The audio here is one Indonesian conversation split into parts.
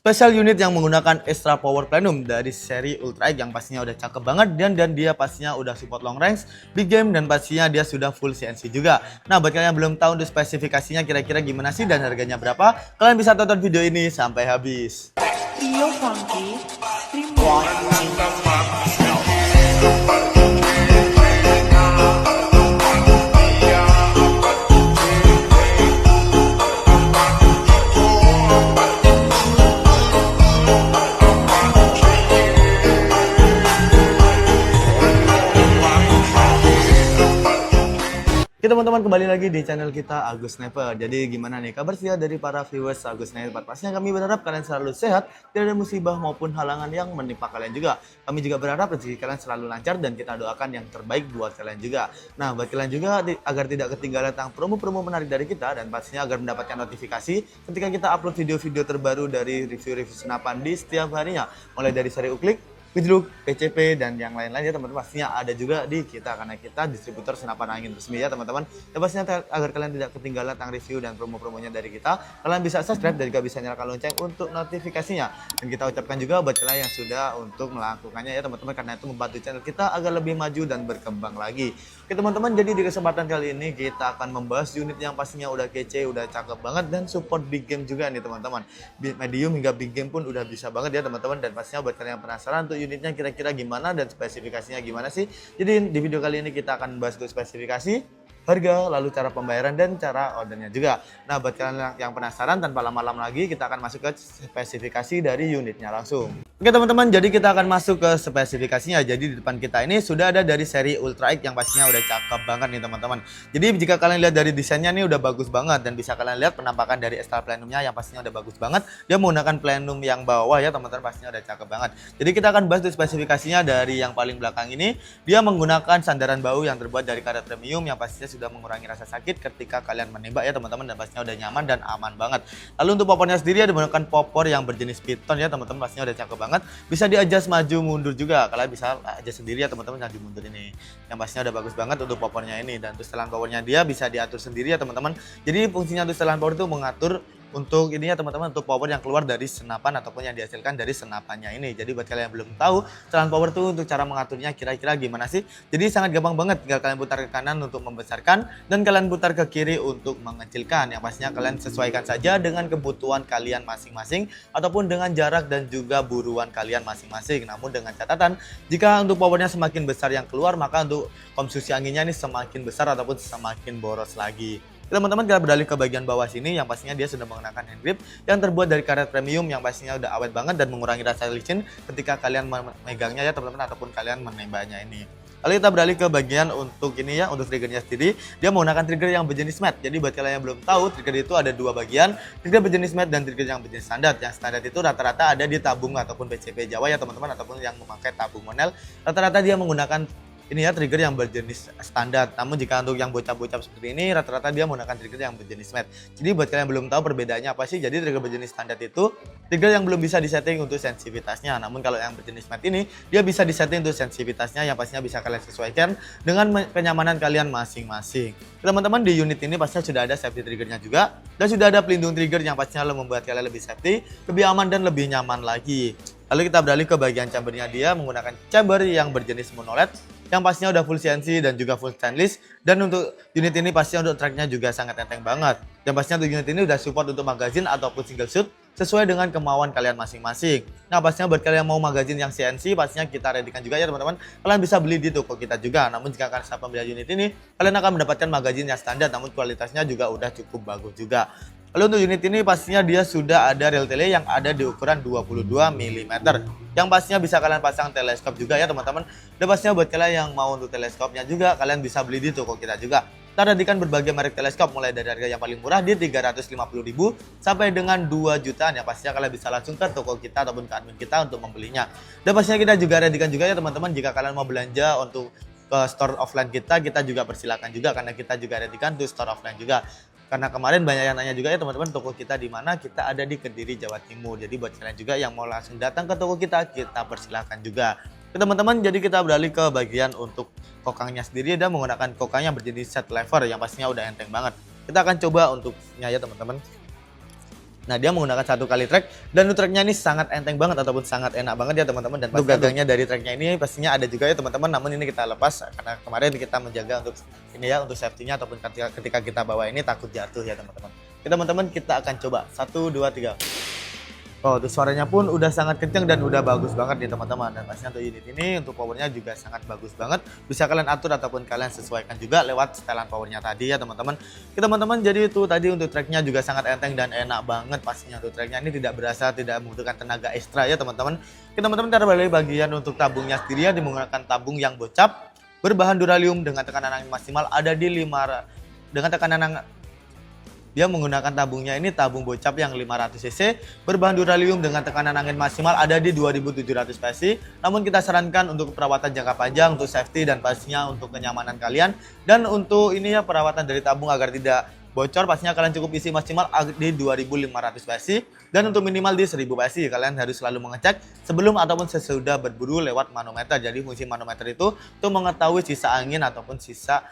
Special unit yang menggunakan extra power plenum dari seri Ultra X yang pastinya udah cakep banget dan dia pastinya udah support long range, big game, dan pastinya dia sudah full CNC juga. Nah, buat kalian yang belum tahu untuk spesifikasinya kira-kira gimana sih dan harganya berapa, kalian bisa tonton video ini sampai habis. Trio Funky, Oke teman-teman, kembali lagi di channel kita Agus Sniper. Jadi gimana nih kabar sehat dari para viewers Agus Sniper? Pastinya kami berharap kalian selalu sehat, tidak ada musibah maupun halangan yang menimpa kalian juga. Kami juga berharap rezeki kalian selalu lancar dan kita doakan yang terbaik buat kalian juga. Nah, buat kalian juga agar tidak ketinggalan tentang promo-promo menarik dari kita dan pastinya agar mendapatkan notifikasi ketika kita upload video-video terbaru dari review-review senapan di setiap harinya, mulai dari seri Uklik, Gejluk, PCP, dan yang lain-lain ya teman-teman, pastinya ada juga di kita karena kita distributor senapan angin resmi ya teman-teman. Dan pastinya agar kalian tidak ketinggalan tentang review dan promo-promonya dari kita, kalian bisa subscribe dan juga bisa nyalakan lonceng untuk notifikasinya. Dan kita ucapkan juga buat kalian yang sudah untuk melakukannya ya teman-teman, karena itu membantu channel kita agar lebih maju dan berkembang lagi. Oke teman-teman, jadi di kesempatan kali ini kita akan membahas unit yang pastinya udah kece, udah cakep banget dan support big game juga nih teman-teman. Medium hingga big game pun udah bisa banget ya teman-teman, dan pastinya buat kalian yang penasaran untuk unitnya kira-kira gimana dan spesifikasinya gimana sih. Jadi di video kali ini kita akan bahas untuk spesifikasi, harga, lalu cara pembayaran dan cara ordernya juga. Nah, buat kalian yang penasaran, tanpa lama-lama lagi kita akan masuk ke spesifikasi dari unitnya langsung. Oke teman-teman, jadi kita akan masuk ke spesifikasinya. Jadi di depan kita ini sudah ada dari seri Ultra X yang pastinya udah cakep banget nih teman-teman. Jadi jika kalian lihat dari desainnya nih udah bagus banget, dan bisa kalian lihat penampakan dari extra plenumnya yang pastinya udah bagus banget. Dia menggunakan plenum yang bawah ya teman-teman, pastinya udah cakep banget. Jadi kita akan bahas dari spesifikasinya. Dari yang paling belakang ini, dia menggunakan sandaran bahu yang terbuat dari karet premium yang pastinya sudah mengurangi rasa sakit ketika kalian menembak ya teman-teman, dan pastinya udah nyaman dan aman banget. Lalu untuk popornya sendiri ada menggunakan popor yang berjenis piton ya teman-teman, pastinya udah cakep banget. Bisa di-adjust maju mundur juga, kalian bisa adjust sendiri ya teman-teman, maju mundur ini. Yang pastinya udah bagus banget untuk popornya ini, dan untuk setelan powernya dia bisa diatur sendiri ya teman-teman. Jadi fungsinya untuk setelan power itu mengatur untuk ini ya teman-teman, untuk power yang keluar dari senapan ataupun yang dihasilkan dari senapannya ini. Jadi buat kalian yang belum tahu setelan power itu untuk cara mengaturnya kira-kira gimana sih, jadi sangat gampang banget. Tinggal kalian putar ke kanan untuk membesarkan dan kalian putar ke kiri untuk mengecilkan. Yang pastinya kalian sesuaikan saja dengan kebutuhan kalian masing-masing ataupun dengan jarak dan juga buruan kalian masing-masing. Namun dengan catatan, jika untuk powernya semakin besar yang keluar, maka untuk konsumsi anginnya ini semakin besar ataupun semakin boros lagi. Teman-teman, kita beralih ke bagian bawah sini yang pastinya dia sudah menggunakan hand grip yang terbuat dari karet premium yang pastinya udah awet banget dan mengurangi rasa licin ketika kalian memegangnya ya teman-teman, ataupun kalian menembaknya ini. Lalu kita beralih ke bagian untuk ini ya, untuk triggernya sendiri. Dia menggunakan trigger yang berjenis matte. Jadi buat kalian yang belum tahu, trigger itu ada dua bagian, trigger berjenis matte dan trigger yang berjenis standar. Yang standar itu rata-rata ada di tabung ataupun PCP Jawa ya teman-teman, ataupun yang memakai tabung monel. Rata-rata dia menggunakan ini ya trigger yang berjenis standar. Namun jika untuk yang bocap-bocap seperti ini, rata-rata dia menggunakan trigger yang berjenis matte. Jadi buat kalian yang belum tahu perbedaannya apa sih, jadi trigger berjenis standar itu trigger yang belum bisa disetting untuk sensitivitasnya. Namun kalau yang berjenis matte ini, dia bisa disetting untuk sensitivitasnya yang pastinya bisa kalian sesuaikan dengan kenyamanan kalian masing-masing. Teman-teman, di unit ini pastinya sudah ada safety triggernya juga, dan sudah ada pelindung trigger yang pastinya membuat kalian lebih safety, lebih aman dan lebih nyaman lagi. Lalu kita beralih ke bagian chambernya. Dia menggunakan chamber yang berjenis monoled yang pastinya udah full CNC dan juga full stainless. Dan untuk unit ini pastinya untuk tracknya juga sangat enteng banget. Dan pastinya untuk unit ini udah support untuk magazine ataupun single shoot sesuai dengan kemauan kalian masing-masing. Nah, pastinya buat kalian yang mau magazine yang CNC, pastinya kita readykan juga ya teman-teman. Kalian bisa beli di toko kita juga. Namun jika kalian saat membeli unit ini, kalian akan mendapatkan magazine yang standar, namun kualitasnya juga udah cukup bagus juga. Lalu untuk unit ini pastinya dia sudah ada reel tele yang ada di ukuran 22 mm. Yang pastinya bisa kalian pasang teleskop juga ya teman-teman. Dan pastinya buat kalian yang mau untuk teleskopnya juga, kalian bisa beli di toko kita juga. Kita readykan berbagai merek teleskop mulai dari harga yang paling murah di 350.000 sampai dengan 2 jutaan. Ya pastinya kalian bisa langsung ke toko kita ataupun ke admin kita untuk membelinya. Dan pastinya kita juga readykan juga ya teman-teman, jika kalian mau belanja untuk ke store offline kita juga persilakan juga, karena kita juga readykan tuh store offline juga. Karena kemarin banyak yang nanya juga ya teman-teman, toko kita di mana? Kita ada di Kediri, Jawa Timur. Jadi buat kalian juga yang mau langsung datang ke toko kita persilakan juga. Oke teman-teman, jadi kita beralih ke bagian untuk kokangnya sendiri. Dia menggunakan kokang yang berjenis set lever yang pastinya udah enteng banget. Kita akan coba untuknya ya teman-teman. Nah, dia menggunakan satu kali track dan untuk tracknya ini sangat enteng banget ataupun sangat enak banget ya teman-teman. Dan untuk gagangnya dari tracknya ini pastinya ada juga ya teman-teman, namun ini kita lepas karena kemarin kita menjaga untuk ini ya, untuk safety-nya ataupun ketika kita bawa ini takut jatuh ya teman-teman. Oke teman-teman, kita akan coba 1, 2, 3. Oh, tuh suaranya pun udah sangat kenceng dan udah bagus banget nih teman-teman. Dan pastinya untuk unit ini untuk powernya juga sangat bagus banget. Bisa kalian atur ataupun kalian sesuaikan juga lewat setelan powernya tadi ya teman-teman. Oke teman-teman, jadi itu tadi untuk tracknya juga sangat enteng dan enak banget pastinya. Untuk tracknya ini tidak berasa, tidak membutuhkan tenaga ekstra ya teman-teman. Oke teman-teman, kita balik bagian untuk tabungnya sendiri ya, menggunakan tabung yang bocap berbahan duralium dengan tekanan angin maksimal ada di 5 dengan tekanan dia menggunakan tabungnya ini tabung bocap yang 500 cc berbahan duralium dengan tekanan angin maksimal ada di 2700 PSI. Namun kita sarankan untuk perawatan jangka panjang untuk safety dan pastinya untuk kenyamanan kalian. Dan untuk ini ya perawatan dari tabung agar tidak bocor, pastinya kalian cukup isi maksimal di 2500 PSI dan untuk minimal di 1000 PSI. Kalian harus selalu mengecek sebelum ataupun sesudah berburu lewat manometer. Jadi fungsi manometer itu untuk mengetahui sisa angin ataupun sisa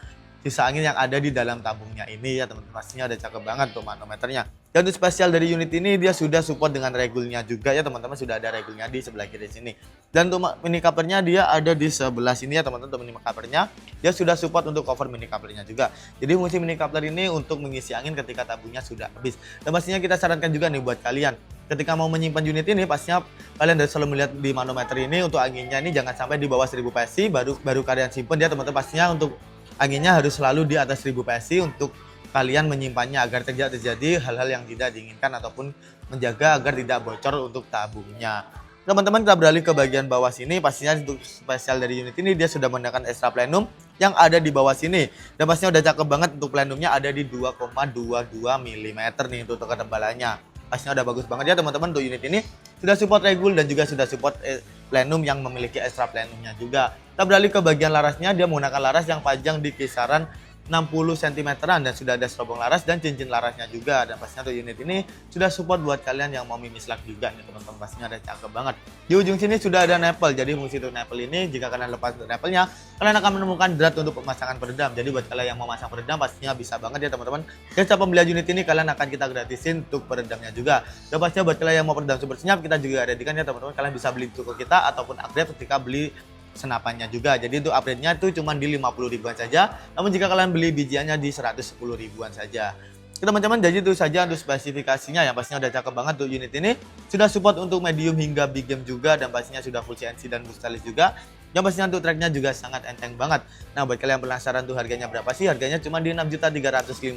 angin yang ada di dalam tabungnya ini ya teman-teman. Pastinya udah cakep banget tuh manometernya. Dan untuk spesial dari unit ini dia sudah support dengan regulnya juga ya teman-teman, sudah ada regulnya di sebelah kiri sini. Dan untuk mini covernya dia ada di sebelah sini ya teman-teman. Untuk mini covernya dia sudah support untuk cover mini covernya juga. Jadi fungsi mini cover ini untuk mengisi angin ketika tabungnya sudah habis. Dan pastinya kita sarankan juga nih buat kalian ketika mau menyimpan unit ini, pastinya kalian harus selalu melihat di manometer ini untuk anginnya ini jangan sampai di bawah 1000 PSI baru kalian simpan ya teman-teman. Pastinya untuk anginnya harus selalu di atas 1000 PSI untuk kalian menyimpannya agar tidak terjadi hal-hal yang tidak diinginkan ataupun menjaga agar tidak bocor untuk tabungnya. Teman-teman, kita beralih ke bagian bawah sini. Pastinya untuk spesial dari unit ini dia sudah menggunakan extra plenum yang ada di bawah sini. Dan pastinya udah cakep banget, untuk plenumnya ada di 2,22 mm nih untuk ketebalannya. Pastinya udah bagus banget ya teman-teman. Untuk unit ini sudah support regul dan juga sudah support plenum yang memiliki extra plenumnya juga. Kita beralih ke bagian larasnya, dia menggunakan laras yang panjang di kisaran 60 cm-an dan sudah ada serobong laras dan cincin larasnya juga. Dan pastinya untuk unit ini sudah support buat kalian yang mau mimislak juga nih teman-teman. Pastinya ada cakep banget. Di ujung sini sudah ada nipple. Jadi fungsi untuk nipple ini jika kalian lepas nipple-nya, kalian akan menemukan drat untuk pemasangan peredam. Jadi buat kalian yang mau masang peredam pastinya bisa banget ya teman-teman. Jasa pembelian unit ini kalian akan kita gratisin untuk peredamnya juga. Dan pastinya buat kalian yang mau peredam super senyap, kita juga readykan ya teman-teman. Kalian bisa beli di toko kita ataupun upgrade ketika beli senapannya juga. Jadi untuk upgrade-nya itu cuma di 50 ribuan saja. Namun jika kalian beli bijiannya di 110 ribuan saja. Teman-teman, jadi itu saja untuk spesifikasinya yang pastinya udah cakep banget tuh unit ini. Sudah support untuk medium hingga big game juga dan pastinya sudah full CNC dan boostless juga. Yang pastinya untuk tracknya juga sangat enteng banget. Nah, buat kalian yang penasaran tuh harganya berapa sih? Harganya cuma di 6.350.000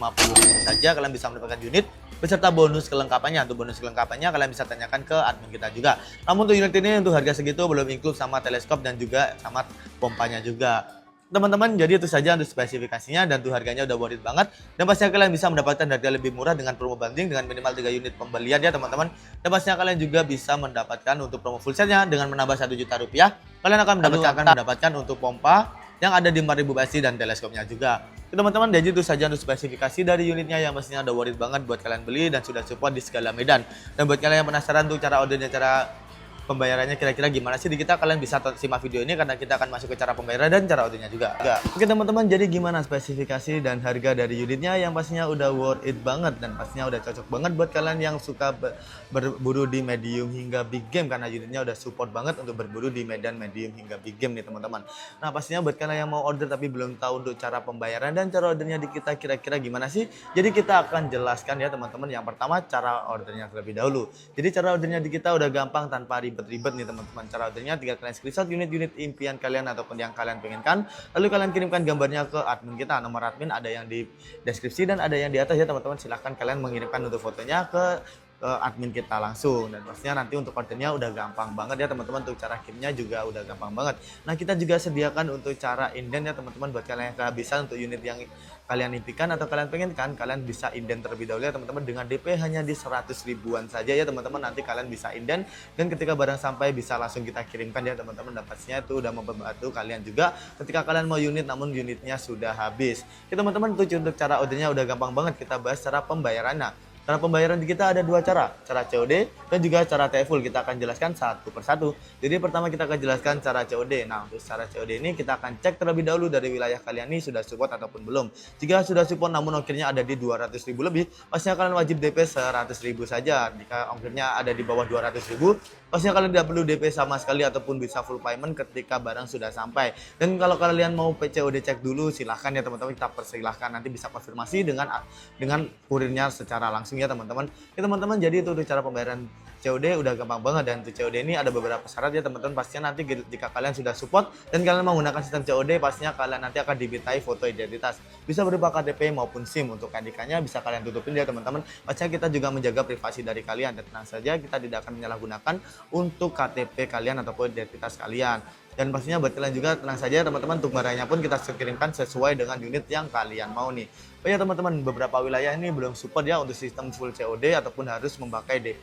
saja kalian bisa mendapatkan unit beserta bonus kelengkapannya. Untuk bonus kelengkapannya kalian bisa tanyakan ke admin kita juga. Namun untuk unit ini untuk harga segitu belum include sama teleskop dan juga sama pompanya juga. Teman-teman, jadi itu saja untuk spesifikasinya dan untuk harganya udah worth it banget. Dan pastinya kalian bisa mendapatkan harga lebih murah dengan promo banding dengan minimal 3 unit pembelian ya teman-teman. Dan pastinya kalian juga bisa mendapatkan untuk promo full setnya dengan menambah 1 juta rupiah. Kalian akan mendapatkan untuk pompa yang ada di 4000 PSI dan teleskopnya juga. Teman-teman, jadi itu saja untuk spesifikasi dari unitnya yang pastinya udah worth it banget buat kalian beli dan sudah support di segala medan. Dan buat kalian yang penasaran tuh cara ordernya, cara pembayarannya kira-kira gimana sih di kita, kalian bisa simak video ini karena kita akan masuk ke cara pembayaran dan cara ordernya juga. Oke teman-teman, jadi gimana spesifikasi dan harga dari unitnya yang pastinya udah worth it banget dan pastinya udah cocok banget buat kalian yang suka berburu di medium hingga big game, karena unitnya udah support banget untuk berburu di medan medium hingga big game nih teman-teman. Nah, pastinya buat kalian yang mau order tapi belum tahu untuk cara pembayaran dan cara ordernya di kita kira-kira gimana sih, jadi kita akan jelaskan ya teman-teman. Yang pertama, cara ordernya terlebih dahulu. Jadi cara ordernya di kita udah gampang tanpa ribet-ribet nih teman-teman. Cara ordernya tinggal kalian screenshot unit-unit impian kalian ataupun yang kalian pengenkan, lalu kalian kirimkan gambarnya ke admin kita. Nomor admin ada yang di deskripsi dan ada yang di atas ya teman-teman. Silahkan kalian mengirimkan untuk fotonya ke admin kita langsung. Dan pastinya nanti untuk ordernya udah gampang banget ya teman-teman. Untuk cara kirimnya juga udah gampang banget. Nah, kita juga sediakan untuk cara inden ya teman-teman. Buat kalian yang kehabisan untuk unit yang kalian impikan atau kalian pengenkan, kalian bisa inden terlebih dahulu ya teman-teman dengan DP hanya di 100 ribuan saja ya teman-teman. Nanti kalian bisa inden dan ketika barang sampai bisa langsung kita kirimkan ya teman-teman. Dan pastinya itu udah membantu kalian juga ketika kalian mau unit namun unitnya sudah habis. Ya teman-teman, untuk cara ordernya udah gampang banget. Kita bahas cara pembayarannya. Cara pembayaran di kita ada dua cara COD dan juga cara TFUL. Kita akan jelaskan satu persatu. Jadi pertama kita akan jelaskan cara COD. Nah, untuk cara COD ini kita akan cek terlebih dahulu dari wilayah kalian ini sudah support ataupun belum. Jika sudah support namun ongkirnya ada di 200.000 lebih, pastinya kalian wajib DP 100.000 saja. Jika ongkirnya ada di bawah 200.000, pastinya kalian tidak perlu DP sama sekali ataupun bisa full payment ketika barang sudah sampai. Dan kalau kalian mau PCOD cek dulu, silahkan ya teman-teman, kita persilahkan, nanti bisa konfirmasi dengan kurirnya secara langsung ya teman-teman. Ya teman-teman, jadi itu cara pembayaran COD udah gampang banget. Dan untuk COD ini ada beberapa syarat ya teman-teman. Pastinya nanti jika kalian sudah support dan kalian menggunakan sistem COD, pastinya kalian nanti akan dimintai foto identitas, bisa berupa KTP maupun SIM. Untuk NIK-nya bisa kalian tutupin ya teman-teman. Pastinya kita juga menjaga privasi dari kalian, dan tenang saja kita tidak akan menyalahgunakan untuk KTP kalian ataupun identitas kalian. Dan pastinya buat kalian juga tenang saja teman-teman, untuk barangnya pun kita kirimkan sesuai dengan unit yang kalian mau nih. Oh ya teman-teman, beberapa wilayah ini belum support ya untuk sistem full COD ataupun harus memakai DP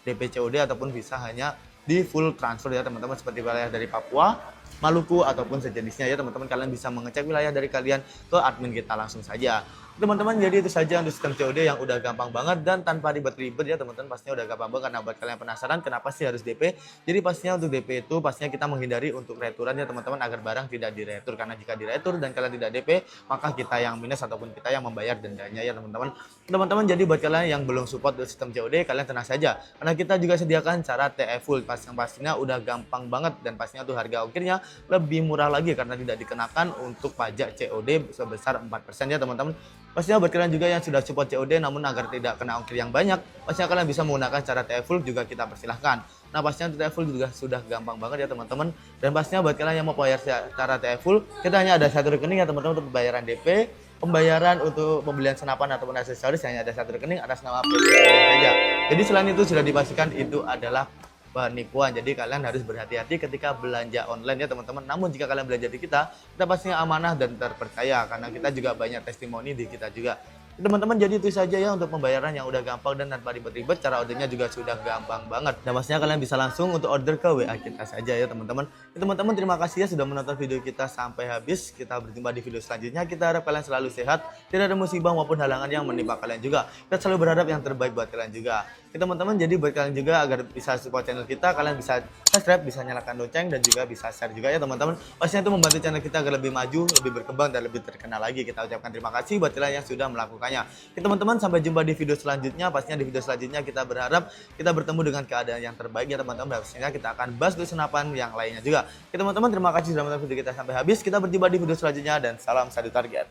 COD ataupun bisa hanya di full transfer ya teman-teman, seperti wilayah dari Papua, Maluku ataupun sejenisnya ya teman-teman. Kalian bisa mengecek wilayah dari kalian ke admin kita langsung saja. Teman-teman, jadi itu saja untuk sistem COD yang udah gampang banget dan tanpa ribet-ribet ya teman-teman. Pastinya udah gampang banget. Karena buat kalian penasaran kenapa sih harus DP, jadi pastinya untuk DP itu pastinya kita menghindari untuk returan ya teman-teman, agar barang tidak diretur. Karena jika diretur dan kalian tidak DP, maka kita yang minus ataupun kita yang membayar dendanya ya teman-teman. Teman-teman, jadi buat kalian yang belum support sistem COD, kalian tenang saja, karena kita juga sediakan cara TFUL yang pastinya udah gampang banget, dan pastinya tuh harga ongkirnya lebih murah lagi karena tidak dikenakan untuk pajak COD sebesar 4% ya teman-teman. Pastinya buat kalian juga yang sudah support COD namun agar tidak kena ongkir yang banyak, pastinya kalian bisa menggunakan cara TFUL juga kita persilahkan. Nah, pastinya TFUL juga sudah gampang banget ya teman-teman. Dan pastinya buat kalian yang mau bayar cara TFUL, kita hanya ada satu rekening ya teman-teman untuk pembayaran DP, pembayaran untuk pembelian senapan ataupun aksesoris hanya ada satu rekening atas nama PT saja. Jadi selain itu sudah dipastikan itu adalah penipuan. Jadi kalian harus berhati-hati ketika belanja online ya teman-teman. Namun jika kalian belanja di kita pastinya amanah dan terpercaya karena kita juga banyak testimoni di kita juga. Teman-teman, jadi itu saja ya untuk pembayaran yang udah gampang dan tanpa ribet-ribet. Cara ordernya juga sudah gampang banget. Dan pastinya kalian bisa langsung untuk order ke WA kita saja ya teman-teman. Teman-teman, terima kasih ya sudah menonton video kita sampai habis. Kita berjumpa di video selanjutnya. Kita harap kalian selalu sehat, tidak ada musibah maupun halangan yang menimpa kalian juga. Kita selalu berharap yang terbaik buat kalian juga. Teman-teman, jadi buat kalian juga agar bisa support channel kita, kalian bisa subscribe, bisa nyalakan lonceng, dan juga bisa share juga ya teman-teman. Pastinya itu membantu channel kita agar lebih maju, lebih berkembang, dan lebih terkenal lagi. Kita ucapkan terima kasih buat kalian yang sudah melakukannya. Oke teman-teman, sampai jumpa di video selanjutnya. Pastinya di video selanjutnya kita berharap kita bertemu dengan keadaan yang terbaik ya teman-teman. Pastinya kita akan bahas senapan yang lainnya juga. Oke teman-teman, terima kasih sudah menonton video kita sampai habis. Kita berjumpa di video selanjutnya dan salam sadu target.